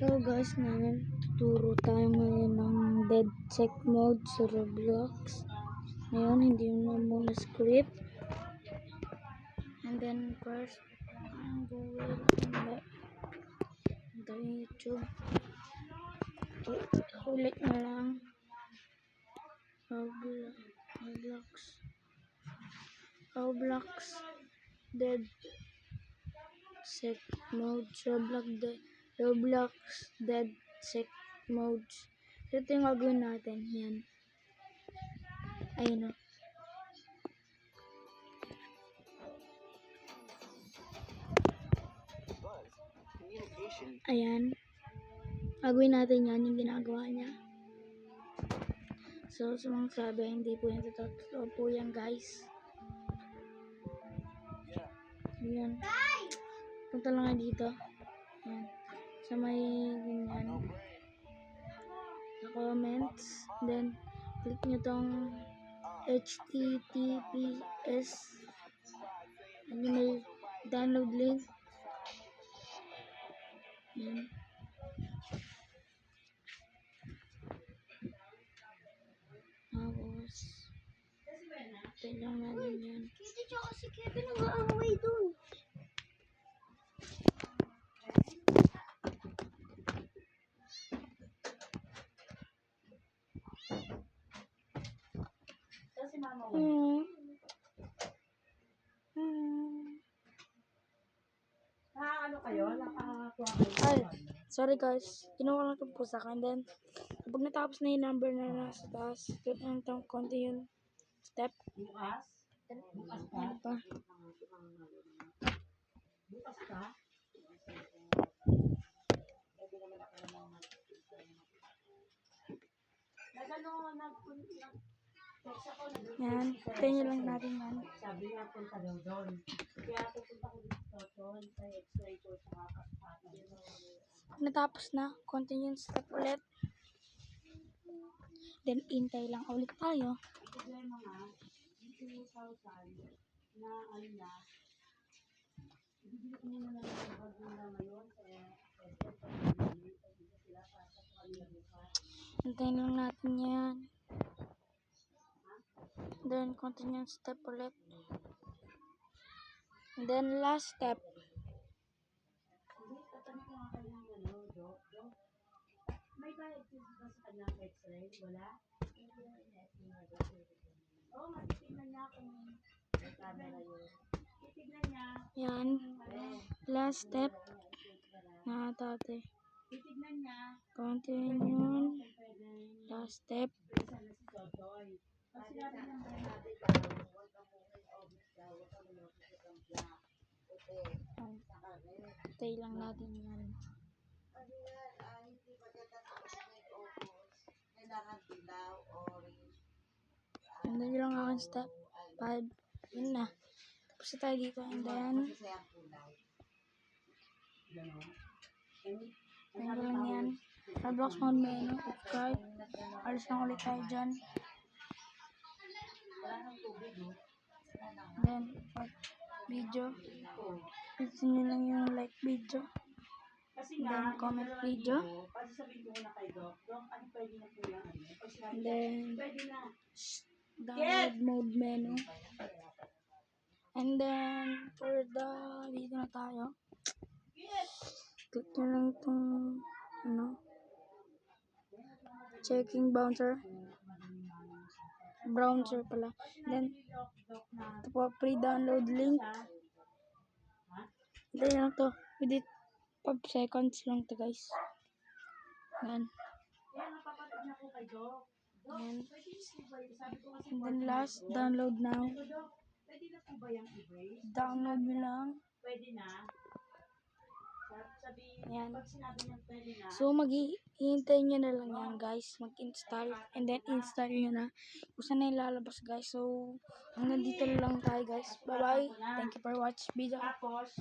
So guys, ngayon tuturo tayo ngayon ng dead check mode sa Roblox. Ngayon, hindi mo muna script. And then first, ang Google, hindi YouTube. Ulit na lang. Roblox dead check mode. Roblox dead check mode. Ito yung gagawin natin. Yan. Ayun o. Ayan. Gagawin natin yan, yung ginagawa niya. So, sa mga sabi, hindi po yan totoo po yan, guys. Ayan. Punta lang dito. Ayan. Sa may ganyan. Sa comments. Then, click nyo tong HTTPS. And yung may download link. Ayan. Tapos, tingnan natin yan. Kasi tsaka si Kevin nag-aaway dun. Kasi mama mo. Ano kayo? Nakakatuwa kayo. Ay, sorry guys. Ginawa lang itong pusa ka. And then, kapag natapos na yung number na nasa taas, click lang itong continue step. Bukas? Bukas ka? Ano pa? Bukas ka? Yan. Tayo nyo lang natin yan. Sabi nga punta daw doon. Kaya pupunta ko dito doon sa x-ray ko sa kakasapatan. Pag natapos na, continue step ulit. Then, intay lang ulit tayo. Problema nga, 2,000 na ano na, ibibili ko muna lang yung bago na ngayon Hintayin lang natin yan. Then, continue step ulit. And then, last step. Hindi, tatanong ko nga kayo ng ano, Dok. May bayad ko ba sa kanyang x-ray? Wala? Oo, matitignan niya kung may camera yun. Titignan niya. Yan. Last step. Na tate. Titignan niya. Continue. Last step. Isa na si Totoy. Kasi sabi ng bayan natin, Hintay lang natin yan. And then, yun lang aking step 5. Yun na. Tapos na tayo dito. And then, ayun lang yan. Roblox mode menu. Subscribe. Alis lang ulit tayo dyan. Then, video. Gusto nyo lang yung like video. kasi Then, comment video. Kasi sabihin ko na kay Doc, Doc, ano pwede na po yan? And then, Pwede na. download mode menu. And then, for the dito na tayo. Click nyo lang itong checking browser pala. Then, ito po, pre-download link. Ito lang to. Within 5 seconds lang to, guys. Yan. Kaya napapatid na po kay Doc. Doc, Yan. pwede na po ba yun? Sabi ko kasi, And then last, download now. Doc, pwede na po ba yung erase? Download nyo lang. Pwede na. Sabi, Yan. pag sinabi niya pwede na, So, maghihintay nyo na lang yan, guys. Mag-install. And then, install nyo na. Kung saan na ilalabas, guys. So, hanggang dito lang tayo, guys. Bye-bye. Thank you for watching video. tapos,